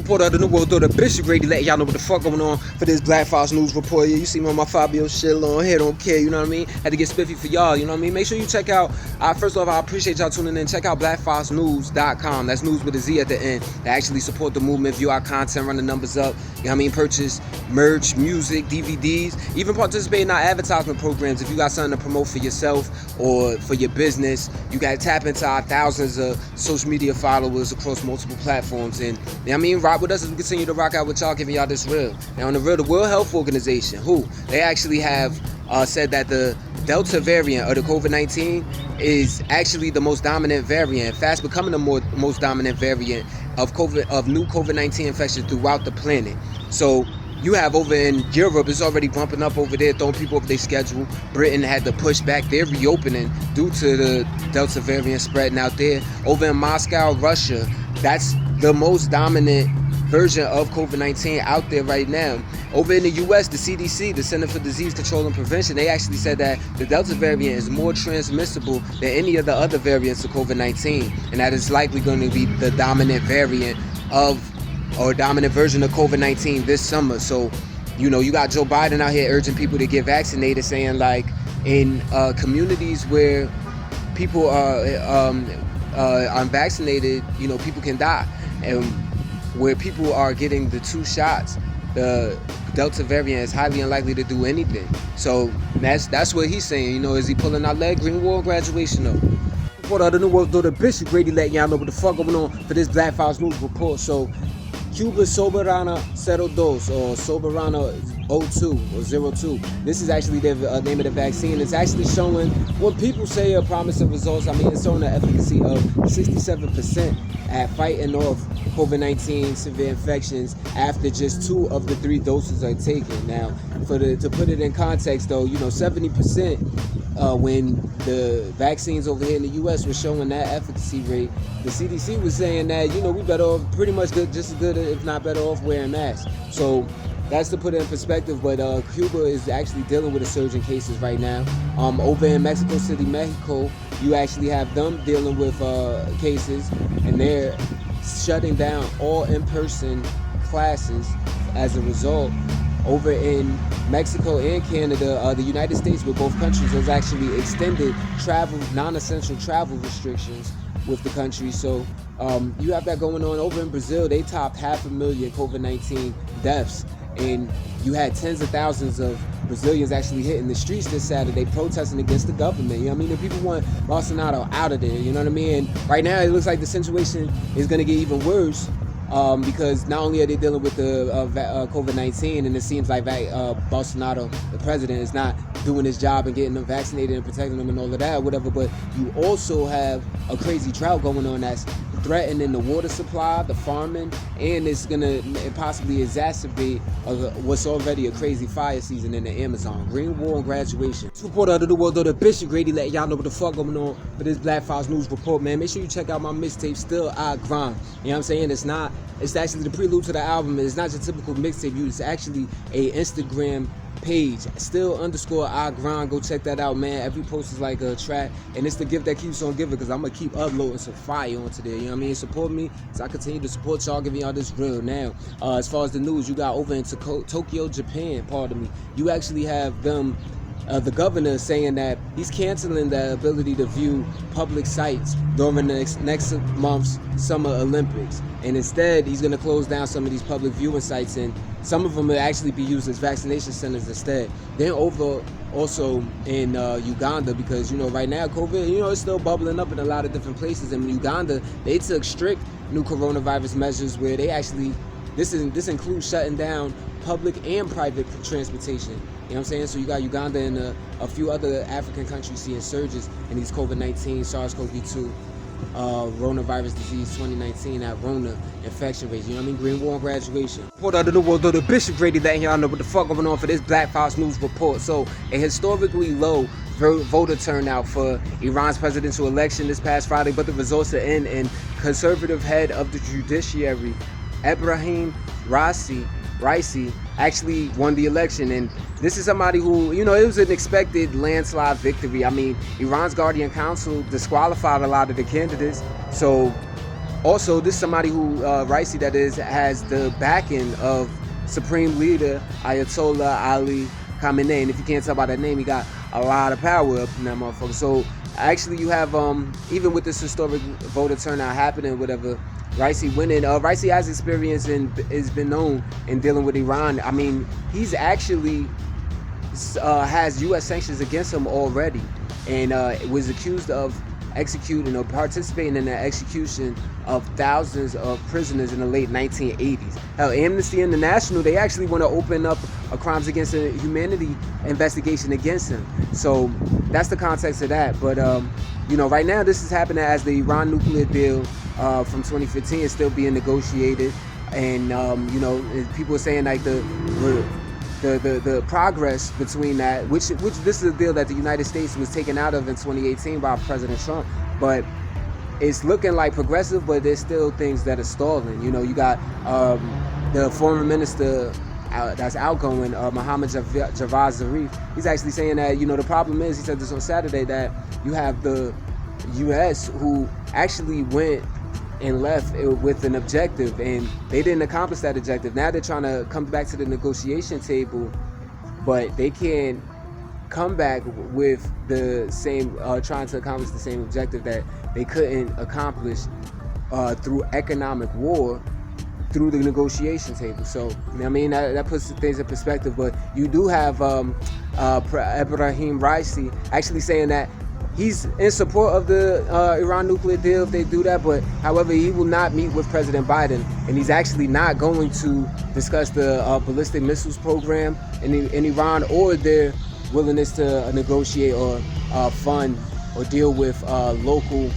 Report of the New World Order, Bishop Grady, letting y'all know what the fuck going on for this Black Fox News Report. Yeah, you see me on my Fabio shit on here, don't care, you know what I mean? Had to get spiffy for y'all, you know what I mean? Make sure you check out, first off, I appreciate y'all tuning in. Check out blackfoxnews.com. That's news with a Z at the end. They actually support the movement, view our content, run the numbers up, you know what I mean? Purchase merch, music, DVDs, even participate in our advertisement programs. If you got something to promote for yourself or for your business, you got to tap into our thousands of social media followers across multiple platforms. And, you know what I mean? Rock with us as we continue to rock out with y'all, giving y'all this real. Now, on the real, the World Health Organization, they actually have said that the Delta variant of the COVID-19 is actually the most dominant variant, fast becoming the most dominant variant of new COVID-19 infections throughout the planet. So you have over in Europe, it's already bumping up over there, throwing people off their schedule. Britain had to push back their reopening due to the Delta variant spreading out there. Over in Moscow, Russia, that's the most dominant version of COVID-19 out there right now. Over in the US, the CDC, the Center for Disease Control and Prevention, they actually said that the Delta variant is more transmissible than any of the other variants of COVID-19, and that is likely going to be the dominant variant or dominant version of COVID-19 this summer. So, you know, you got Joe Biden out here urging people to get vaccinated, saying like in communities where people are unvaccinated, you know, people can die. And where people are getting the 2 shots, the Delta variant is highly unlikely to do anything. So that's what he's saying. You know, is he pulling out leg? Green Wall graduation though. Report of the New World Order, Bishop Grady, letting y'all know what the fuck going on for this Black Fox News Report. So Cuba Soberana 02 or Soberana 02 or 02. This is actually the name of the vaccine. It's actually showing what people say are promising results. I mean, it's showing an efficacy of 67% at fighting off COVID-19 severe infections after just 2 of the 3 doses are taken. Now, to put it in context though, you know, 70% when the vaccines over here in the US were showing that efficacy rate, the CDC was saying that, you know, we better off pretty much just as good, if not better off, wearing masks. So that's to put it in perspective. But Cuba is actually dealing with a surge in cases right now. Over in Mexico City, Mexico, you actually have them dealing with cases, and they're shutting down all in-person classes as a result. Over in Mexico and Canada, the United States, with both countries, has actually extended non-essential travel restrictions with the country. So you have that going on. Over in Brazil, they topped 500,000 COVID-19 deaths, and you had tens of thousands of Brazilians actually hitting the streets this Saturday protesting against the government. You know what I mean? The people want Bolsonaro out of there, you know what I mean? And right now it looks like the situation is going to get even worse. Because not only are they dealing with the COVID-19, and it seems like Bolsonaro, the president, is not doing his job and getting them vaccinated and protecting them and all of that, whatever, but you also have a crazy drought going on that's threatening the water supply, the farming, and it's going to possibly exacerbate what's already a crazy fire season in the Amazon. Green Wall and graduation. This report of the New World Order, Bishop Grady, letting y'all know what the fuck going on for this Black Fox News Report, man. Make sure you check out my mixtape, Still I Grind. You know what I'm saying? It's actually the prelude to the album. It's not your typical mixtape. It's actually a Instagram page, Still_I Grind. Go check that out, man. Every post is like a track, and it's the gift that keeps on giving, because I'm gonna keep uploading some fire onto there. You know what I mean? Support me as I continue to support y'all, giving y'all this real. Now, as far as the news, you got over into Tokyo, Japan. Pardon me. You actually have them. The governor saying that he's canceling the ability to view public sites during the next month's Summer Olympics. And instead, he's going to close down some of these public viewing sites, and some of them will actually be used as vaccination centers instead. Then over also in Uganda, because, you know, right now COVID, you know, it's still bubbling up in a lot of different places. In Uganda, they took strict new coronavirus measures where they actually, this includes shutting down public and private transportation. You know what I'm saying? So you got Uganda and a few other African countries seeing surges in these COVID-19, SARS-CoV-2, coronavirus disease 2019, that Rona infection rates. You know what I mean? Green Wall graduation. Report out of the world, the Bishop Grady, letting y'all know what the fuck going on for this Black Fox News Report. So a historically low voter turnout for Iran's presidential election this past Friday, but the results are in, and conservative head of the judiciary, Ebrahim Raisi, actually won the election. And this is somebody who, you know, it was an expected landslide victory. I mean, Iran's Guardian Council disqualified a lot of the candidates, so Also, this is somebody who, Raisi that is, has the backing of Supreme Leader Ayatollah Ali Khamenei. And if you can't tell by that name, he got a lot of power up in that motherfucker. So actually you have, even with this historic voter turnout happening, whatever, Raisi winning. Raisi has experience and has been known in dealing with Iran. I mean, he's actually has U.S. sanctions against him already, and was accused of executing or participating in the execution of thousands of prisoners in the late 1980s. Hell, Amnesty International, they actually want to open up a crimes against humanity investigation against him. So that's the context of that. But right now this is happening as the Iran nuclear deal from 2015 is still being negotiated, and people are saying like the progress between that, which this is a deal that the United States was taken out of in 2018 by President Trump, but it's looking like progressive, but there's still things that are stalling. You got the former minister that's outgoing, Mohammed Javad Zarif. He's actually saying that the problem is, he said this on Saturday, that you have the U.S. who actually went and left with an objective, and they didn't accomplish that objective. Now they're trying to come back to the negotiation table, but they can't come back with the same, trying to accomplish the same objective that they couldn't accomplish through economic war through the negotiation table. So I mean, that puts things in perspective. But you do have Ebrahim Raisi actually saying that he's in support of the Iran nuclear deal if they do that, but however, he will not meet with President Biden, and he's actually not going to discuss the ballistic missiles program in Iran, or their willingness to negotiate or fund or deal with local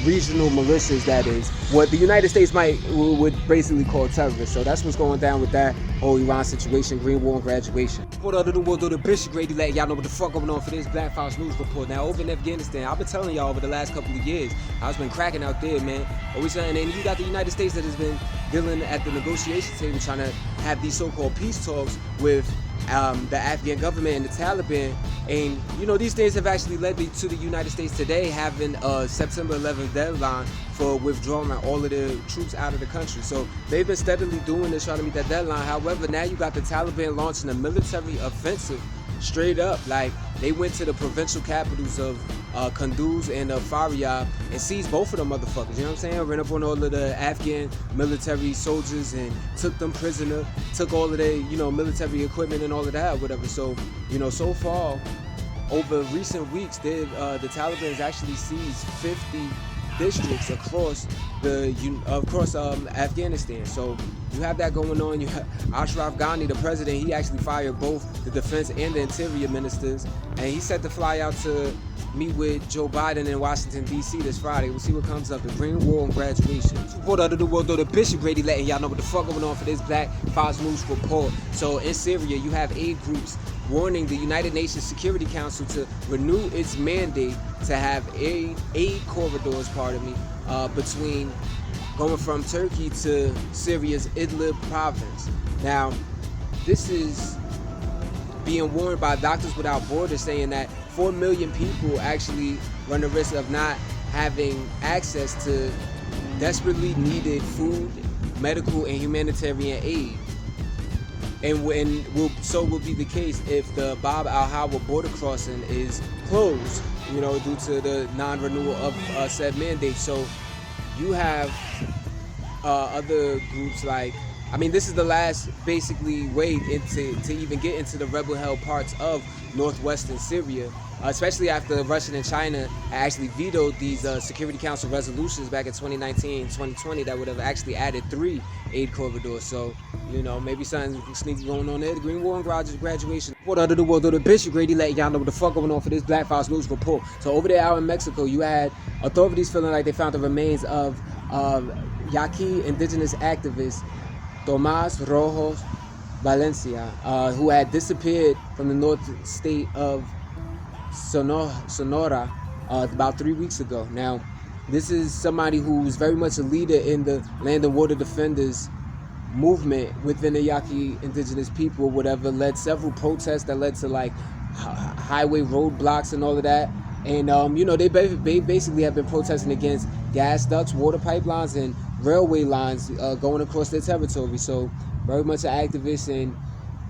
regional militias, that is what the United States would basically call terrorists. So that's what's going down with that whole Iran situation, Green War, and graduation. What other the world, the Bishop Grady, let y'all know what the fuck going on for this Black Fox News Report. Now, over in Afghanistan, I've been telling y'all over the last couple of years, I've been cracking out there, man. Always saying, and you got the United States that has been dealing at the negotiation table, trying to have these so-called peace talks with the Afghan government and the Taliban. And these things have actually led to the United States today having a September 11th deadline for withdrawing all of the troops out of the country. So they've been steadily doing this, trying to meet that deadline. However, now you got the Taliban launching a military offensive straight up. Like, they went to the provincial capitals of Kunduz and Faryab and seized both of them motherfuckers, you know what I'm saying? Ran up on all of the Afghan military soldiers and took them prisoner, took all of their, military equipment and all of that, whatever. So, so far, over recent weeks, the Taliban has actually seized 50 districts across Afghanistan. So you have that going on. You have Ashraf Ghani, the president. He actually fired both the defense and the interior ministers, and he's set to fly out to meet with Joe Biden in Washington, D.C. this Friday. We'll see what comes up. The Green War and graduation. Report out of the world, though, the Bishop Grady letting y'all know what the fuck going on for this Black Fox News Report. So in Syria, you have aid groups warning the United Nations Security Council to renew its mandate to have aid corridors, between going from Turkey to Syria's Idlib province. Now, this is being warned by Doctors Without Borders, saying that 4 million people actually run the risk of not having access to desperately needed food, medical, and humanitarian aid. And will be the case if the Bab al-Hawa border crossing is closed, due to the non-renewal of said mandate. So you have other groups this is the last basically way to even get into the rebel-held parts of northwestern Syria, especially after Russia and China actually vetoed these Security Council resolutions back in 2019 and 2020 that would have actually added 3 aid corridors. So, maybe something sneaky going on there. The Green War and graduation. What under the world, though, the Bishop Grady letting y'all know what the fuck going on for this Black Fox News Report. So over there out in Mexico, you had authorities feeling like they found the remains of Yaqui indigenous activist Tomas Rojos Valencia, who had disappeared from the north state of Sonora about 3 weeks ago. Now, this is somebody who's very much a leader in the land and water defenders movement within the Yaqui indigenous people, whatever, led several protests that led to highway roadblocks and all of that. And they basically have been protesting against gas ducts, water pipelines, and railway lines going across their territory. So very much an activist, and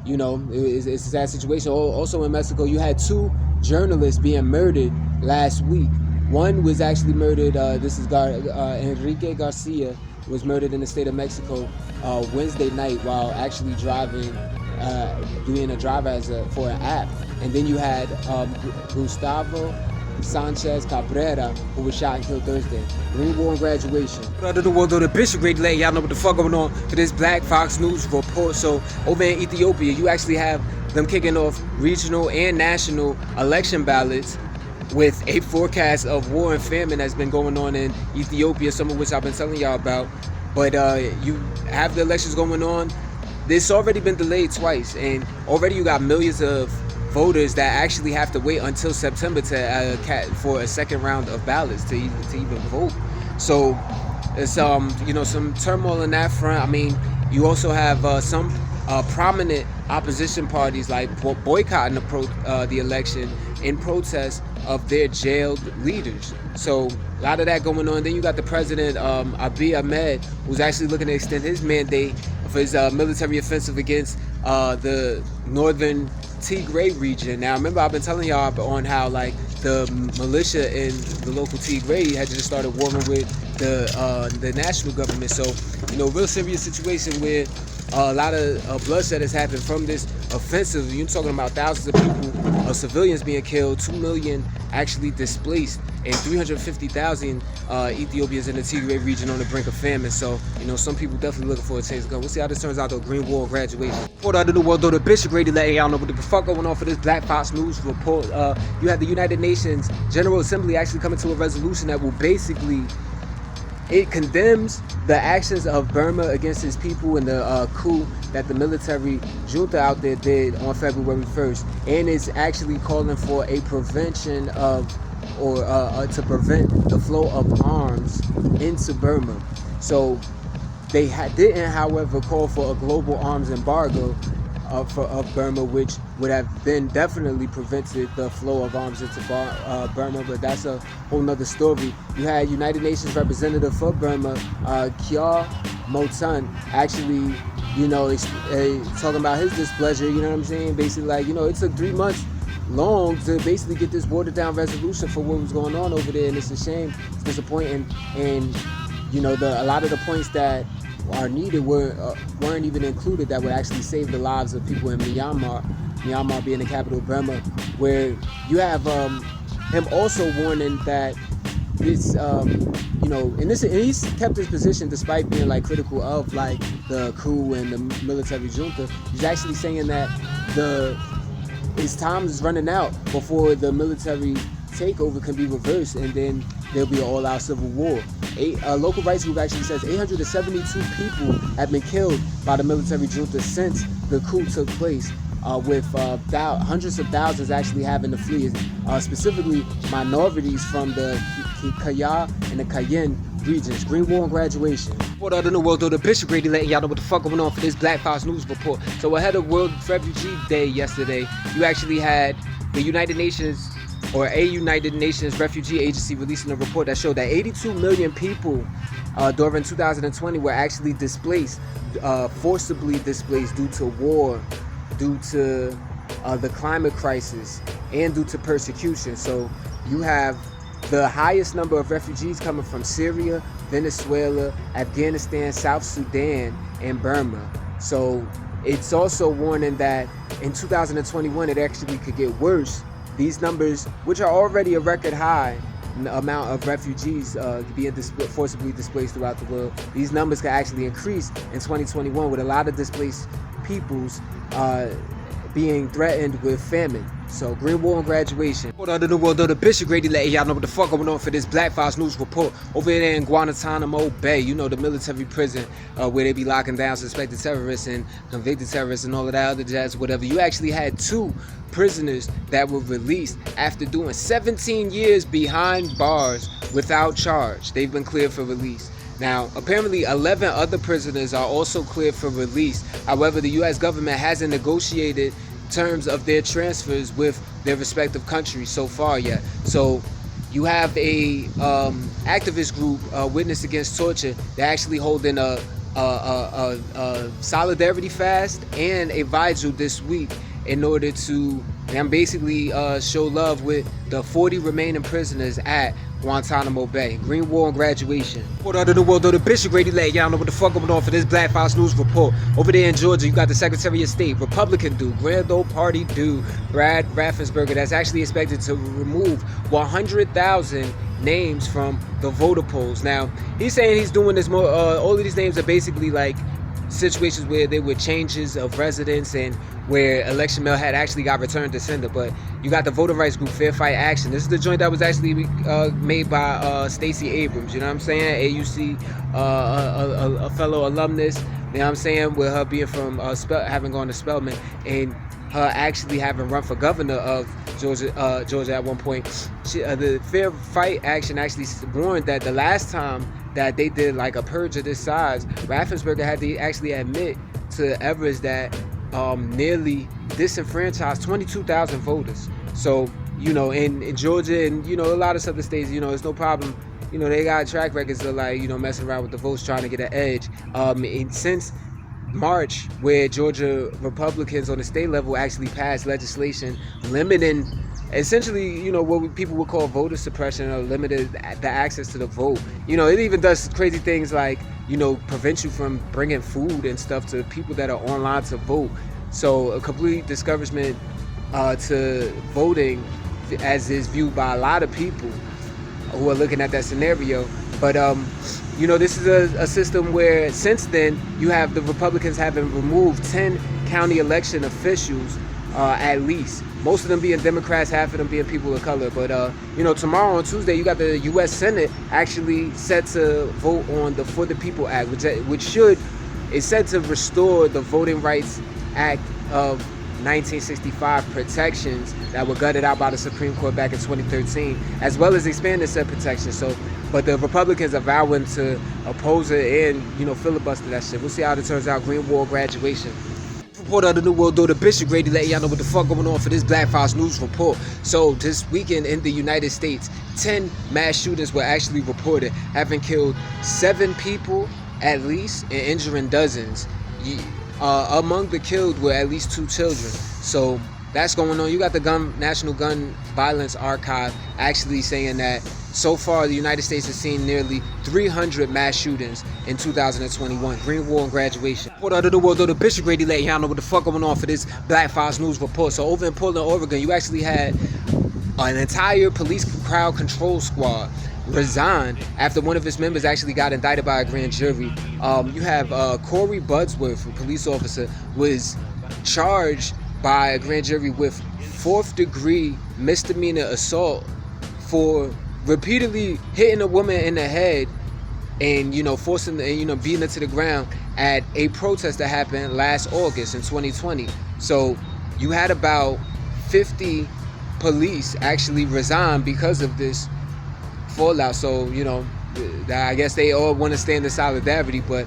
you know, it's a sad situation. Also in Mexico, you had 2 journalists being murdered last week. One was actually murdered, Enrique Garcia was murdered in the state of Mexico Wednesday night while actually driving, doing a drive for an app. And then you had Gustavo Sanchez Cabrera, who was shot and killed Thursday. Green War and Graduation. Out of the world, though, the Bishop Grade letting y'all know what the fuck going on for this Black Fox News report. So over in Ethiopia, you actually have them kicking off regional and national election ballots with a forecast of war and famine that's been going on in Ethiopia, some of which I've been telling y'all about. But you have the elections going on. This already been delayed twice, and already you got millions of voters that actually have to wait until September to for a second round of ballots to even vote. So it's you know, some turmoil in that front. I mean, you also have some prominent opposition parties like boycotting the election in protest of their jailed leaders. So a lot of that going on. Then you got the president Abiy Ahmed, who's actually looking to extend his mandate for his military offensive against the northern Tigray region. Now, remember, I've been telling y'all on how like the militia in the local Tigray had just started warring with the national government. So, you know, real serious situation where a lot of bloodshed has happened from this offensive. You're talking about thousands of people, civilians being killed, 2 million actually displaced, and 350,000 Ethiopians in the Tigray region on the brink of famine. So, you know, some people definitely looking for a change. We'll see how this turns out, though. Green War Graduation. Report out of the world, though, the Bishop Grady letting y'all know what the fuck going on for this Black Fox News report. You had the United Nations General Assembly actually coming to a resolution that will basically, it condemns the actions of Burma against its people and the coup that the military junta out there did on February 1st. And it's actually calling for a prevention of, or to prevent the flow of arms into Burma. So they didn't, however, call for a global arms embargo of Burma, which would have been definitely prevented the flow of arms into Burma, but that's a whole nother story. You had United Nations representative for Burma, Kya Motan, actually, you know, talking about his displeasure, you know what I'm saying? Basically, like, you know, it took 3 months long to basically get this watered down resolution for what was going on over there, and it's a shame, it's disappointing, and you know, a lot of the points that are needed weren't even included that would actually save the lives of people in Myanmar being the capital of Burma, where you have him also warning that it's you know, and he's kept his position despite being like critical of like the coup and the military junta. He's actually saying that his time is running out before the military takeover can be reversed, and then there'll be an all-out civil war. A local rights group actually says 872 people have been killed by the military junta since the coup took place, with hundreds of thousands actually having to flee, specifically minorities from the Kaya and the Cayenne regions. Green War and Graduation. Report out in the world, though, the Bishop Grady letting y'all know what the fuck going on for this Black Fox News report. So ahead of World Refugee Day yesterday, you actually had the United Nations, or a United Nations Refugee Agency, releasing a report that showed that 82 million people during 2020 were actually displaced, forcibly displaced due to war, due to the climate crisis, and due to persecution. So you have the highest number of refugees coming from Syria, Venezuela, Afghanistan, South Sudan, and Burma. So it's also warning that in 2021 it actually could get worse. These numbers, which are already a record high amount of refugees being forcibly displaced throughout the world, these numbers can actually increase in 2021 with a lot of displaced peoples being threatened with famine. So Green War and Graduation. Report out of the world, though, the Bishop Grady letting y'all know what the fuck going on for this Black Fox News report. Over there in Guantanamo Bay, you know, the military prison where they be locking down suspected terrorists and convicted terrorists and all of that other jazz, whatever. You actually had 2 prisoners that were released after doing 17 years behind bars without charge. They've been cleared for release. Now, apparently 11 other prisoners are also cleared for release. However, the U.S. government hasn't negotiated terms of their transfers with their respective countries so far yet. So you have a activist group, Witness Against Torture, they're actually holding a solidarity fast and a vigil this week in order to basically show love with the 40 remaining prisoners at Guantanamo Bay. Green Wall and Graduation. Report out of the world, though, the Bishop Grady let y'all know what the fuck going on for this Black Fox News Report. Over there in Georgia, you got the Secretary of State, Republican dude, Grand Old Party dude, Brad Raffensperger, that's actually expected to remove 100,000 names from the voter polls. Now, he's saying he's doing this more, all of these names are basically like situations where there were changes of residence and where election mail had actually got returned to sender. But you got the voter rights group Fair Fight Action. This is the joint that was actually made by Stacey Abrams, you know what I'm saying? AUC, a fellow alumnus, you know what I'm saying, with her being from having gone to Spelman and her actually having run for governor of Georgia at one point. The Fair Fight Action actually warned that the last time that they did like a purge of this size, Raffensperger had to actually admit to Everest that nearly disenfranchised 22,000 voters. So, you know, in Georgia and, you know, a lot of other states, you know, it's no problem. You know, they got track records of like, you know, messing around with the votes, trying to get an edge. And since March, where Georgia Republicans on the state level actually passed legislation limiting essentially, you know, what people would call voter suppression, or limited the access to the vote. You know, it even does crazy things like, you know, prevent you from bringing food and stuff to people that are online to vote. So a complete discouragement to voting, as is viewed by a lot of people who are looking at that scenario. But you know, this is a system where since then you have the Republicans having removed 10 county election officials at least. Most of them being Democrats, half of them being people of color. But, you know, tomorrow on Tuesday, you got the U.S. Senate actually set to vote on the For the People Act, which is set to restore the Voting Rights Act of 1965 protections that were gutted out by the Supreme Court back in 2013, as well as expanding said protections. So, but the Republicans are vowing to oppose it and, you know, filibuster that shit. We'll see how it turns out. Green Wall Graduation. Report out of the New World, though, the Bishop Grady letting y'all know what the fuck going on for this Black Fox News Report. So this weekend in the United States, 10 mass shootings were actually reported, having killed 7 people at least and injuring dozens. Among the killed were at least 2 children. So that's going on. You got the National Gun Violence Archive actually saying that so far the United States has seen nearly 300 mass shootings in 2021. Green Wall and Graduation. Report out of the world, though, the Bishop Grady letting y'all know what the fuck going on for this Black Fox News Report. So over in Portland, Oregon, you actually had an entire police crowd control squad resign after one of its members actually got indicted by a grand jury. You have Corey Budsworth, a police officer, was charged by a grand jury with 4th degree misdemeanor assault for repeatedly hitting a woman in the head and, you know, forcing and, you know, beating her to the ground at a protest that happened last August in 2020. So you had about 50 police actually resign because of this fallout. So, you know, I guess they all want to stand in solidarity, but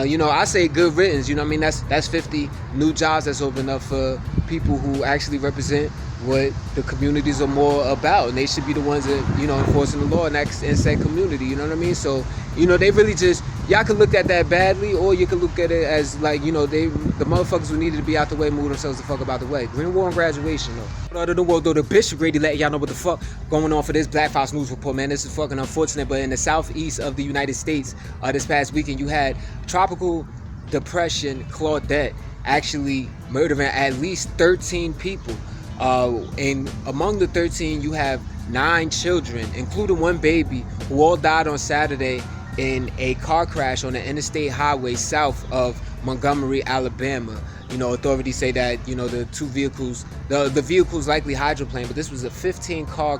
you know, I say good riddance. You know what I mean? That's 50 new jobs that's opened up for people who actually represent what the communities are more about, and they should be the ones that, you know, enforcing the law in said community. You know what I mean? So, you know, they really just, y'all can look at that badly, or you can look at it as like, you know, the motherfuckers who needed to be out the way move themselves the fuck about the way. Green Wall and Graduation, though. Out of the world, though, the Bishop Grady letting y'all know what the fuck going on for this Black Fox News Report, man. This is fucking unfortunate, but in the southeast of the United States, this past weekend, you had Tropical Depression Claudette actually murdering at least 13 people. And among the 13, you have 9 children, including 1 baby, who all died on Saturday in a car crash on the interstate highway south of Montgomery, Alabama. You know, authorities say that, you know, the 2 vehicles, the vehicles likely hydroplaned, but this was a 15-car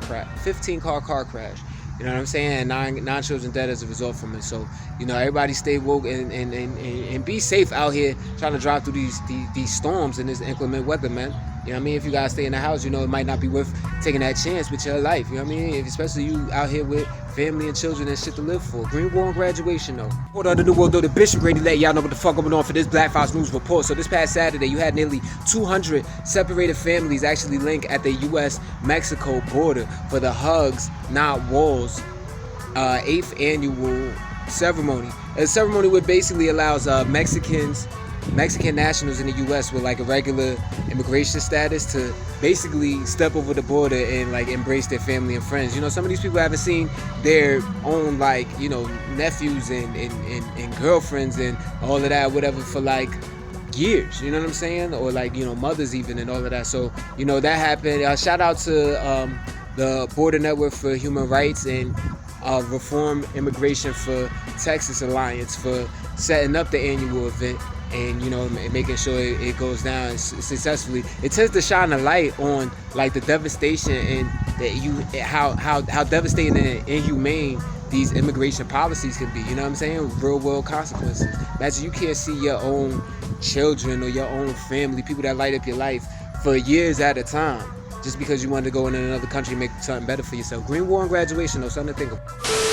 car crash. You know what I'm saying? And 9 children dead as a result from it. So, you know, everybody stay woke and be safe out here trying to drive through these storms and this inclement weather, man. You know what I mean? If you gotta stay in the house, you know, it might not be worth taking that chance with your life. You know what I mean? Especially you out here with family and children and shit to live for. Green War on graduation, though. Report of the New World Order, Bishop Grady let y'all know what the fuck going on for this Black Fox News report. So this past Saturday, you had nearly 200 separated families actually link at the U.S.-Mexico border for the Hugs Not Walls 8th annual ceremony. A ceremony which basically allows Mexican nationals in the U.S. with like a regular immigration status to basically step over the border and like embrace their family and friends. You know, some of these people haven't seen their own like, you know, nephews and girlfriends and all of that, whatever, for like years. You know what I'm saying? Or like, you know, mothers even and all of that. So, you know, that happened. Shout out to the Border Network for Human Rights and Reform Immigration for Texas Alliance for setting up the annual event and, you know, making sure it goes down successfully. It tends to shine a light on like the devastation and how devastating and inhumane these immigration policies can be. You know what I'm saying? Real world consequences. Imagine you can't see your own children or your own family, people that light up your life for years at a time, just because you wanted to go in another country and make something better for yourself. Green War on graduation, though, something to think of.